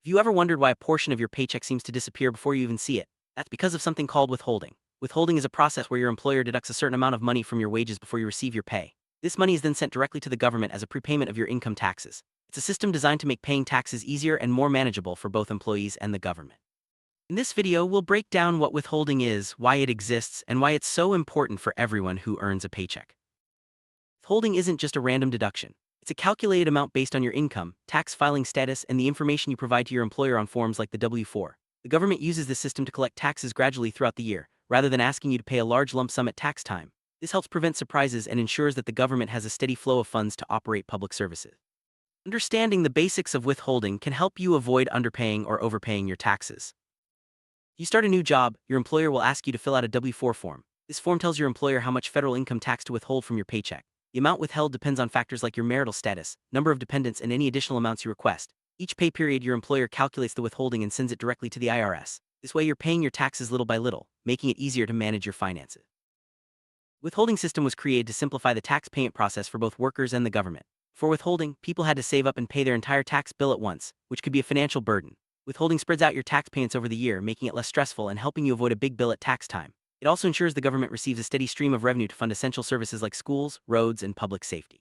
Have you ever wondered why a portion of your paycheck seems to disappear before you even see it? That's because of something called withholding. Withholding is a process where your employer deducts a certain amount of money from your wages before you receive your pay. This money is then sent directly to the government as a prepayment of your income taxes. It's a system designed to make paying taxes easier and more manageable for both employees and the government. In this video, we'll break down what withholding is, why it exists, and why it's so important for everyone who earns a paycheck. Withholding isn't just a random deduction. It's a calculated amount based on your income, tax filing status, and the information you provide to your employer on forms like the W-4. The government uses this system to collect taxes gradually throughout the year, rather than asking you to pay a large lump sum at tax time. This helps prevent surprises and ensures that the government has a steady flow of funds to operate public services. Understanding the basics of withholding can help you avoid underpaying or overpaying your taxes. You start a new job, your employer will ask you to fill out a W-4 form. This form tells your employer how much federal income tax to withhold from your paycheck. The amount withheld depends on factors like your marital status, number of dependents, and any additional amounts you request. Each pay period, your employer calculates the withholding and sends it directly to the IRS. This way, you're paying your taxes little by little, making it easier to manage your finances. The withholding system was created to simplify the tax payment process for both workers and the government. For withholding, people had to save up and pay their entire tax bill at once, which could be a financial burden. Withholding spreads out your tax payments over the year, making it less stressful and helping you avoid a big bill at tax time. It also ensures the government receives a steady stream of revenue to fund essential services like schools, roads, and public safety.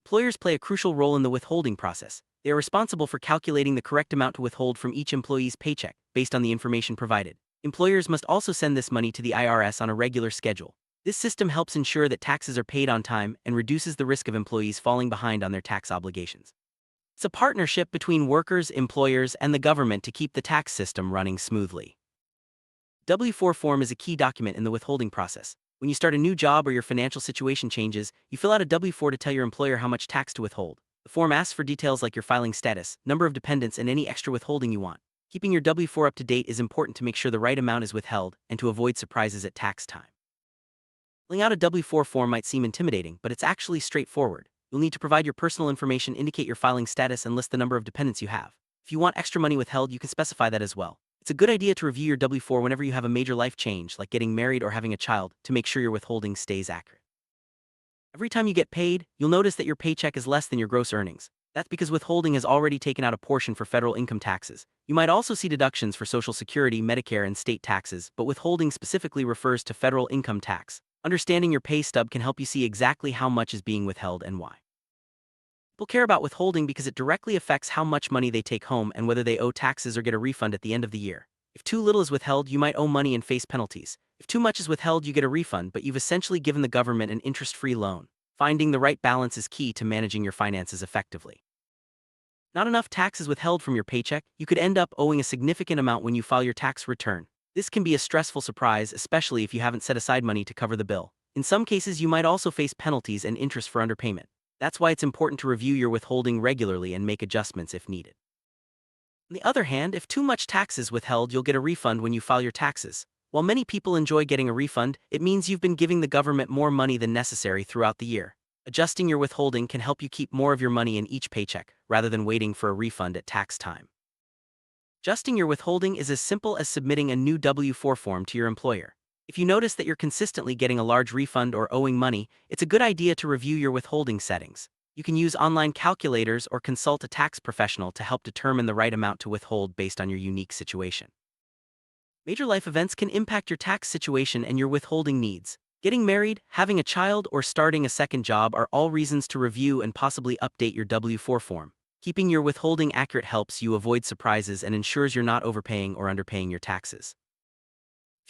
Employers play a crucial role in the withholding process. They are responsible for calculating the correct amount to withhold from each employee's paycheck, based on the information provided. Employers must also send this money to the IRS on a regular schedule. This system helps ensure that taxes are paid on time and reduces the risk of employees falling behind on their tax obligations. It's a partnership between workers, employers, and the government to keep the tax system running smoothly. W-4 form is a key document in the withholding process. When you start a new job or your financial situation changes, you fill out a W-4 to tell your employer how much tax to withhold. The form asks for details like your filing status, number of dependents, and any extra withholding you want. Keeping your W-4 up to date is important to make sure the right amount is withheld and to avoid surprises at tax time. Filling out a W-4 form might seem intimidating, but it's actually straightforward. You'll need to provide your personal information, indicate your filing status, and list the number of dependents you have. If you want extra money withheld, you can specify that as well. It's a good idea to review your W-4 whenever you have a major life change, like getting married or having a child, to make sure your withholding stays accurate. Every time you get paid, you'll notice that your paycheck is less than your gross earnings. That's because withholding has already taken out a portion for federal income taxes. You might also see deductions for Social Security, Medicare, and state taxes, but withholding specifically refers to federal income tax. Understanding your pay stub can help you see exactly how much is being withheld and why. People care about withholding because it directly affects how much money they take home and whether they owe taxes or get a refund at the end of the year. If too little is withheld, you might owe money and face penalties. If too much is withheld, you get a refund, but you've essentially given the government an interest-free loan. Finding the right balance is key to managing your finances effectively. Not enough tax is withheld from your paycheck, you could end up owing a significant amount when you file your tax return. This can be a stressful surprise, especially if you haven't set aside money to cover the bill. In some cases, you might also face penalties and interest for underpayment. That's why it's important to review your withholding regularly and make adjustments if needed. On the other hand, if too much tax is withheld, you'll get a refund when you file your taxes. While many people enjoy getting a refund, it means you've been giving the government more money than necessary throughout the year. Adjusting your withholding can help you keep more of your money in each paycheck, rather than waiting for a refund at tax time. Adjusting your withholding is as simple as submitting a new W-4 form to your employer. If you notice that you're consistently getting a large refund or owing money, it's a good idea to review your withholding settings. You can use online calculators or consult a tax professional to help determine the right amount to withhold based on your unique situation. Major life events can impact your tax situation and your withholding needs. Getting married, having a child, or starting a second job are all reasons to review and possibly update your W-4 form. Keeping your withholding accurate helps you avoid surprises and ensures you're not overpaying or underpaying your taxes.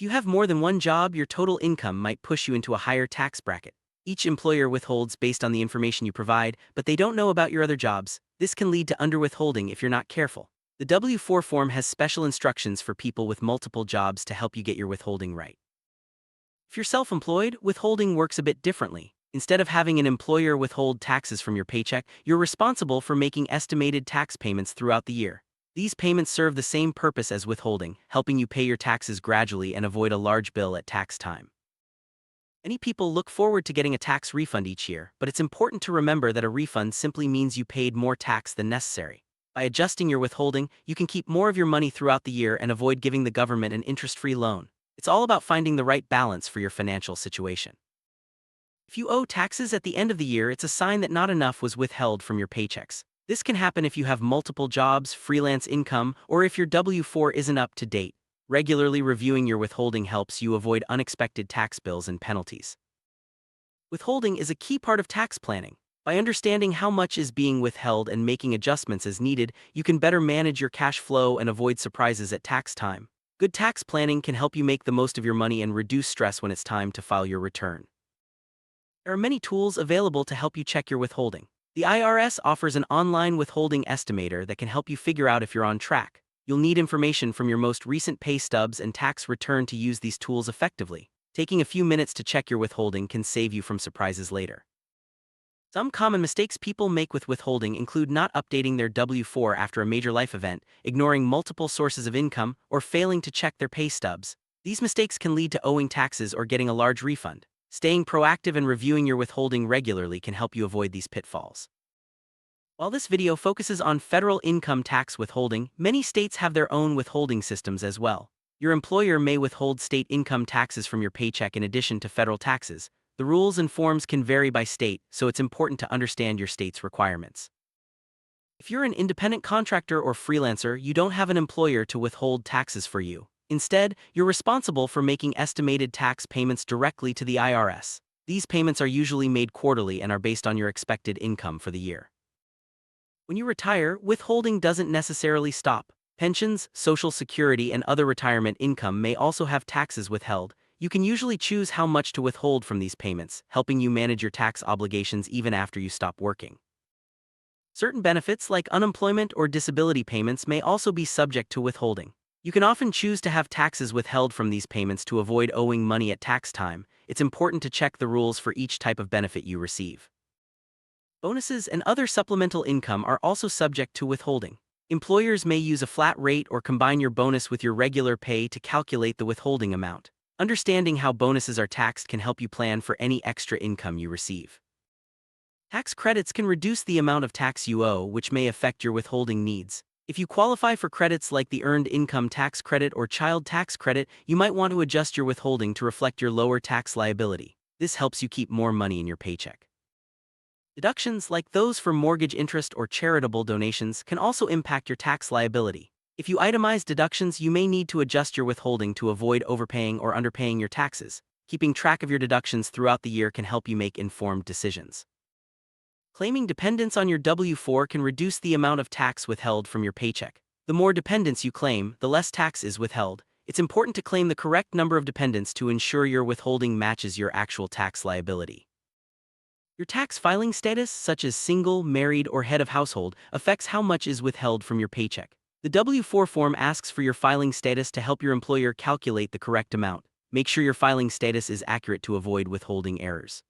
If you have more than one job, your total income might push you into a higher tax bracket. Each employer withholds based on the information you provide, but they don't know about your other jobs. This can lead to underwithholding if you're not careful. The W-4 form has special instructions for people with multiple jobs to help you get your withholding right. If you're self-employed, withholding works a bit differently. Instead of having an employer withhold taxes from your paycheck, you're responsible for making estimated tax payments throughout the year. These payments serve the same purpose as withholding, helping you pay your taxes gradually and avoid a large bill at tax time. Many people look forward to getting a tax refund each year, but it's important to remember that a refund simply means you paid more tax than necessary. By adjusting your withholding, you can keep more of your money throughout the year and avoid giving the government an interest-free loan. It's all about finding the right balance for your financial situation. If you owe taxes at the end of the year, it's a sign that not enough was withheld from your paychecks. This can happen if you have multiple jobs, freelance income, or if your W-4 isn't up to date. Regularly reviewing your withholding helps you avoid unexpected tax bills and penalties. Withholding is a key part of tax planning. By understanding how much is being withheld and making adjustments as needed, you can better manage your cash flow and avoid surprises at tax time. Good tax planning can help you make the most of your money and reduce stress when it's time to file your return. There are many tools available to help you check your withholding. The IRS offers an online withholding estimator that can help you figure out if you're on track. You'll need information from your most recent pay stubs and tax return to use these tools effectively. Taking a few minutes to check your withholding can save you from surprises later. Some common mistakes people make with withholding include not updating their W-4 after a major life event, ignoring multiple sources of income, or failing to check their pay stubs. These mistakes can lead to owing taxes or getting a large refund. Staying proactive and reviewing your withholding regularly can help you avoid these pitfalls. While this video focuses on federal income tax withholding, many states have their own withholding systems as well. Your employer may withhold state income taxes from your paycheck in addition to federal taxes. The rules and forms can vary by state, so it's important to understand your state's requirements. If you're an independent contractor or freelancer, you don't have an employer to withhold taxes for you. Instead, you're responsible for making estimated tax payments directly to the IRS. These payments are usually made quarterly and are based on your expected income for the year. When you retire, withholding doesn't necessarily stop. Pensions, Social Security, and other retirement income may also have taxes withheld. You can usually choose how much to withhold from these payments, helping you manage your tax obligations even after you stop working. Certain benefits like unemployment or disability payments may also be subject to withholding. You can often choose to have taxes withheld from these payments to avoid owing money at tax time. It's important to check the rules for each type of benefit you receive. Bonuses and other supplemental income are also subject to withholding. Employers may use a flat rate or combine your bonus with your regular pay to calculate the withholding amount. Understanding how bonuses are taxed can help you plan for any extra income you receive. Tax credits can reduce the amount of tax you owe, which may affect your withholding needs. If you qualify for credits like the Earned Income Tax Credit or Child Tax Credit, you might want to adjust your withholding to reflect your lower tax liability. This helps you keep more money in your paycheck. Deductions, like those for mortgage interest or charitable donations, can also impact your tax liability. If you itemize deductions, you may need to adjust your withholding to avoid overpaying or underpaying your taxes. Keeping track of your deductions throughout the year can help you make informed decisions. Claiming dependents on your W-4 can reduce the amount of tax withheld from your paycheck. The more dependents you claim, the less tax is withheld. It's important to claim the correct number of dependents to ensure your withholding matches your actual tax liability. Your tax filing status, such as single, married, or head of household, affects how much is withheld from your paycheck. The W-4 form asks for your filing status to help your employer calculate the correct amount. Make sure your filing status is accurate to avoid withholding errors.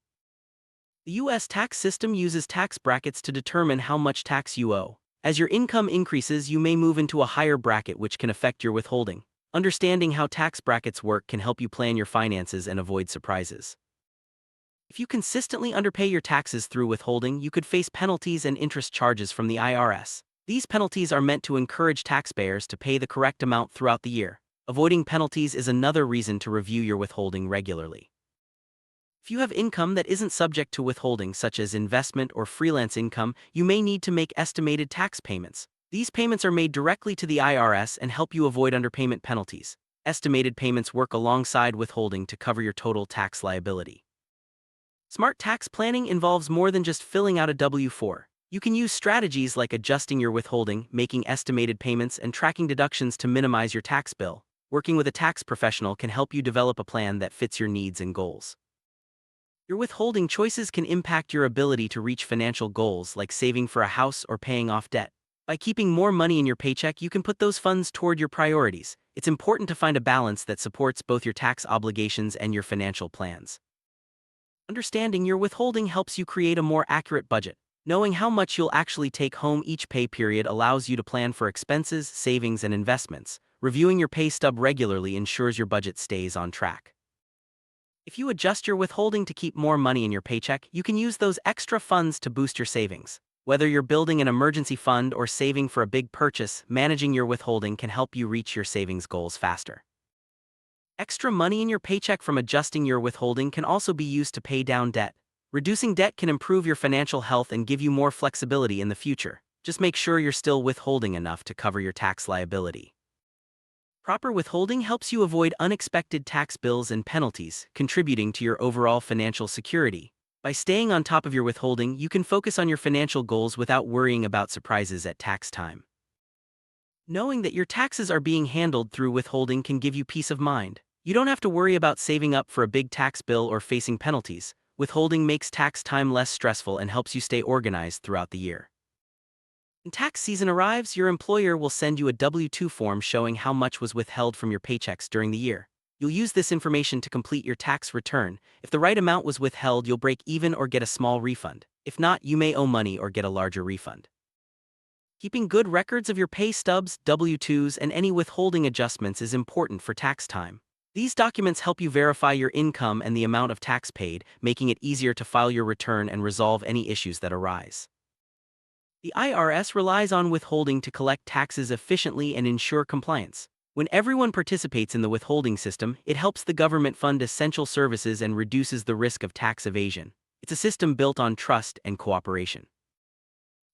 The U.S. tax system uses tax brackets to determine how much tax you owe. As your income increases, you may move into a higher bracket, which can affect your withholding. Understanding how tax brackets work can help you plan your finances and avoid surprises. If you consistently underpay your taxes through withholding, you could face penalties and interest charges from the IRS. These penalties are meant to encourage taxpayers to pay the correct amount throughout the year. Avoiding penalties is another reason to review your withholding regularly. If you have income that isn't subject to withholding, such as investment or freelance income, you may need to make estimated tax payments. These payments are made directly to the IRS and help you avoid underpayment penalties. Estimated payments work alongside withholding to cover your total tax liability. Smart tax planning involves more than just filling out a W-4. You can use strategies like adjusting your withholding, making estimated payments, and tracking deductions to minimize your tax bill. Working with a tax professional can help you develop a plan that fits your needs and goals. Your withholding choices can impact your ability to reach financial goals like saving for a house or paying off debt. By keeping more money in your paycheck, you can put those funds toward your priorities. It's important to find a balance that supports both your tax obligations and your financial plans. Understanding your withholding helps you create a more accurate budget. Knowing how much you'll actually take home each pay period allows you to plan for expenses, savings, and investments. Reviewing your pay stub regularly ensures your budget stays on track. If you adjust your withholding to keep more money in your paycheck, you can use those extra funds to boost your savings. Whether you're building an emergency fund or saving for a big purchase, managing your withholding can help you reach your savings goals faster. Extra money in your paycheck from adjusting your withholding can also be used to pay down debt. Reducing debt can improve your financial health and give you more flexibility in the future. Just make sure you're still withholding enough to cover your tax liability. Proper withholding helps you avoid unexpected tax bills and penalties, contributing to your overall financial security. By staying on top of your withholding, you can focus on your financial goals without worrying about surprises at tax time. Knowing that your taxes are being handled through withholding can give you peace of mind. You don't have to worry about saving up for a big tax bill or facing penalties. Withholding makes tax time less stressful and helps you stay organized throughout the year. When tax season arrives, your employer will send you a W-2 form showing how much was withheld from your paychecks during the year. You'll use this information to complete your tax return. If the right amount was withheld, you'll break even or get a small refund. If not, you may owe money or get a larger refund. Keeping good records of your pay stubs, W-2s, and any withholding adjustments is important for tax time. These documents help you verify your income and the amount of tax paid, making it easier to file your return and resolve any issues that arise. The IRS relies on withholding to collect taxes efficiently and ensure compliance. When everyone participates in the withholding system, it helps the government fund essential services and reduces the risk of tax evasion. It's a system built on trust and cooperation.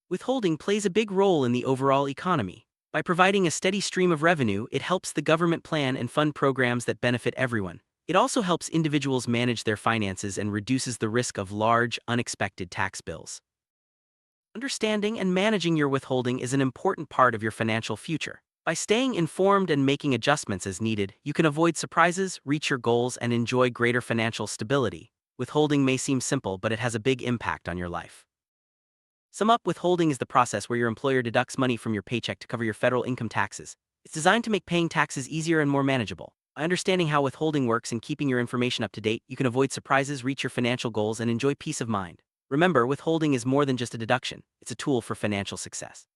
Withholding plays a big role in the overall economy. By providing a steady stream of revenue, it helps the government plan and fund programs that benefit everyone. It also helps individuals manage their finances and reduces the risk of large, unexpected tax bills. Understanding and managing your withholding is an important part of your financial future. By staying informed and making adjustments as needed, you can avoid surprises, reach your goals, and enjoy greater financial stability. Withholding may seem simple, but it has a big impact on your life. Sum up: withholding is the process where your employer deducts money from your paycheck to cover your federal income taxes. It's designed to make paying taxes easier and more manageable. By understanding how withholding works and keeping your information up to date, you can avoid surprises, reach your financial goals, and enjoy peace of mind. Remember, withholding is more than just a deduction. It's a tool for financial success.